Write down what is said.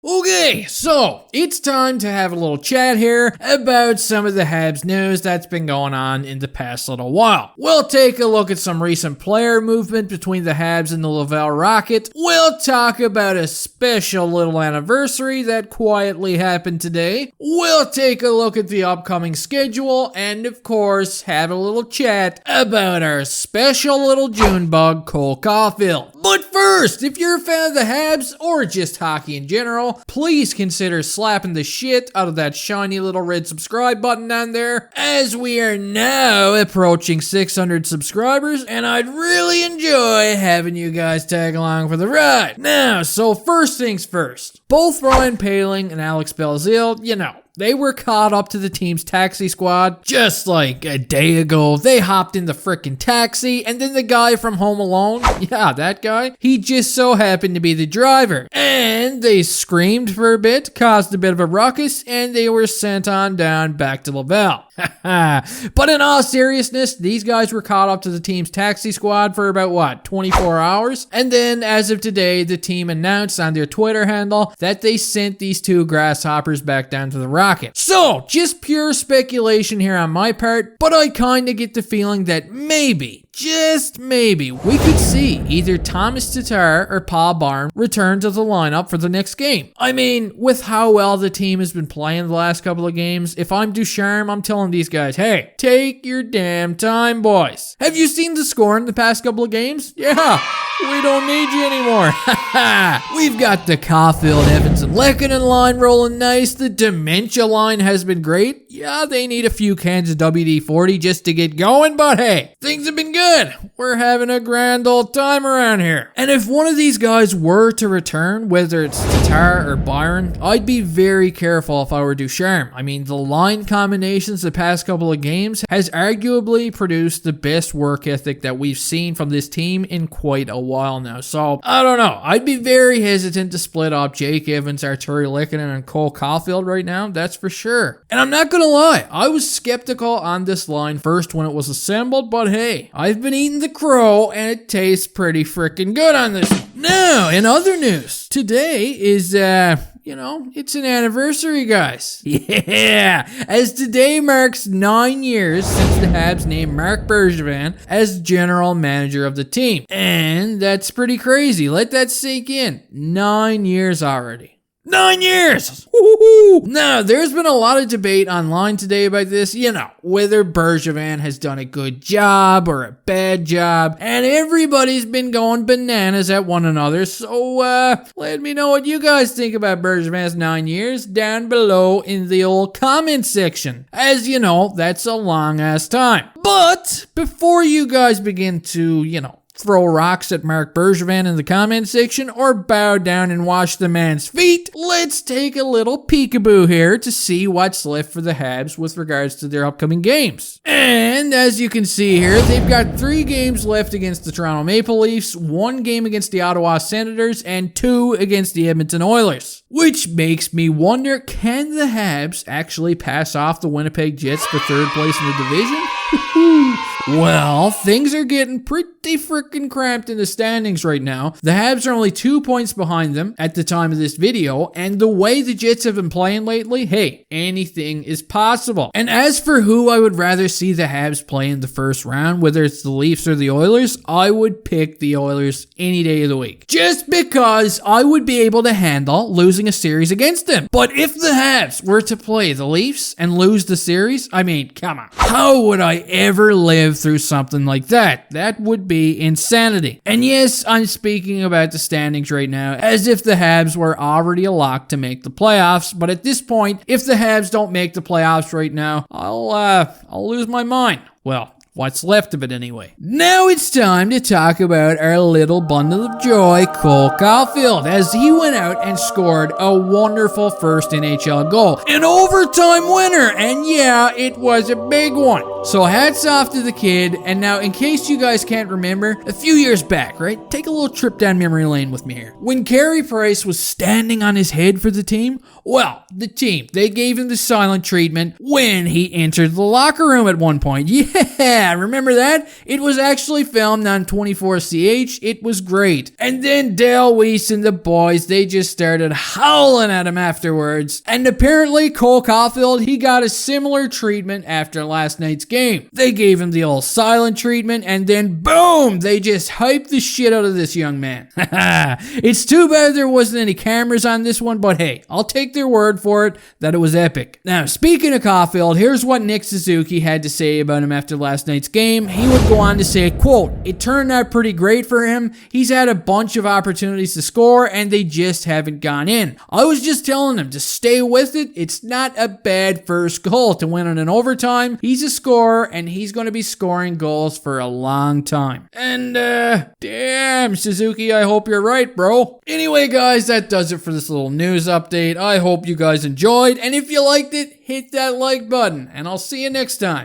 Okay, so it's time to have a little chat here about some of the Habs news that's been going on in the past little while. We'll take a look at some recent player movement between the Habs and the Laval Rocket. We'll talk about a special little anniversary that quietly happened today. We'll take a look at the upcoming schedule and, of course, have a little chat about our special little June bug, Cole Caulfield. But first, if you're a fan of the Habs or just hockey in general, please consider slapping the shit out of that shiny little red subscribe button down there, as we are now approaching 600 subscribers, and I'd really enjoy having you guys tag along for the ride. Now, so first things first. Both Ryan Poehling and Alex Belzile, they were caught up to the team's taxi squad just like a day ago. They hopped in the frickin' taxi, and then the guy from Home Alone, that guy, he just so happened to be the driver. And they screamed for a bit, caused a bit of a ruckus, and they were sent on down back to Laval. But in all seriousness, these guys were caught up to the team's taxi squad for about, 24 hours? And then, as of today, the team announced on their Twitter handle that they sent these two grasshoppers back down to the Rocket. So, just pure speculation here on my part, but I kinda get the feeling that maybe, just maybe, we could see either Thomas Tatar or Paul Barn return to the lineup for the next game. I mean, with how well the team has been playing the last couple of games, if I'm Ducharme, I'm telling these guys, hey, take your damn time, boys. Have you seen the score in the past couple of games? Yeah, we don't need you anymore. We've got the Caulfield, Evans, and Lehkonen line rolling nice. The Dementia line has been great. Yeah, they need a few cans of WD-40 just to get going, but hey, things have been good. We're having a grand old time around here. And if one of these guys were to return, whether it's Tatar or Byron, I'd be very careful if I were Ducharme. I mean, the line combinations the past couple of games has arguably produced the best work ethic that we've seen from this team in quite a while now. So, I don't know. I'd be very hesitant to split up Jake Evans, Artturi Lehkonen, and Cole Caulfield right now, that's for sure. And I'm not gonna lie, I was skeptical on this line first when it was assembled, but hey, I've been eating the crow and it tastes pretty freaking good on this one. Now, in other news, today is, it's an anniversary, guys. Yeah, as today marks 9 years since the Habs named Marc Bergevin as general manager of the team. And that's pretty crazy. Let that sink in. 9 years already. 9 years! Woo-hoo-hoo. Now, there's been a lot of debate online today about this, whether Bergevin has done a good job or a bad job, and everybody's been going bananas at one another, so, let me know what you guys think about Bergevin's 9 years down below in the old comment section. As you know, that's a long-ass time. But, before you guys begin to, throw rocks at Marc Bergevin in the comment section or bow down and wash the man's feet, let's take a little peekaboo here to see what's left for the Habs with regards to their upcoming games. And as you can see here, they've got 3 games left against the Toronto Maple Leafs, 1 game against the Ottawa Senators, and 2 against the Edmonton Oilers. Which makes me wonder, can the Habs actually pass off the Winnipeg Jets for 3rd place in the division? Well, things are getting pretty freaking cramped in the standings right now. The Habs are only 2 points behind them at the time of this video, and the way the Jets have been playing lately, hey, anything is possible. And as for who I would rather see the Habs play in the first round, whether it's the Leafs or the Oilers, I would pick the Oilers any day of the week. Just because I would be able to handle losing a series against them. But if the Habs were to play the Leafs and lose the series, I mean, come on. How would I ever live through something like that? That would be insanity. And yes, I'm speaking about the standings right now as if the Habs were already a lock to make the playoffs, but at this point, if the Habs don't make the playoffs right now, I'll lose my mind. Well, what's left of it anyway. Now it's time to talk about our little bundle of joy, Cole Caulfield, as he went out and scored a wonderful first NHL goal. An overtime winner, and yeah, it was a big one. So hats off to the kid. And now, in case you guys can't remember, a few years back, right? Take a little trip down memory lane with me here. When Carey Price was standing on his head for the team, well, the team, they gave him the silent treatment when he entered the locker room at one point. Yeah! Remember that? It was actually filmed on 24CH. It was great. And then Dale Weiss and the boys, they just started howling at him afterwards. And apparently Cole Caulfield, he got a similar treatment after last night's game. They gave him the old silent treatment, and then boom, they just hyped the shit out of this young man. It's too bad there wasn't any cameras on this one, but hey, I'll take their word for it that it was epic. Now, speaking of Caulfield, here's what Nick Suzuki had to say about him after last night's game. He would go on to say, quote, "It turned out pretty great for him. He's had a bunch of opportunities to score, and they just haven't gone in. I was just telling him to stay with it. It's not a bad first goal to win on an overtime. He's a scorer, and he's going to be scoring goals for a long time." And, damn, Suzuki, I hope you're right, bro. Anyway, guys, that does it for this little news update. I hope you guys enjoyed, and if you liked it, hit that like button, and I'll see you next time.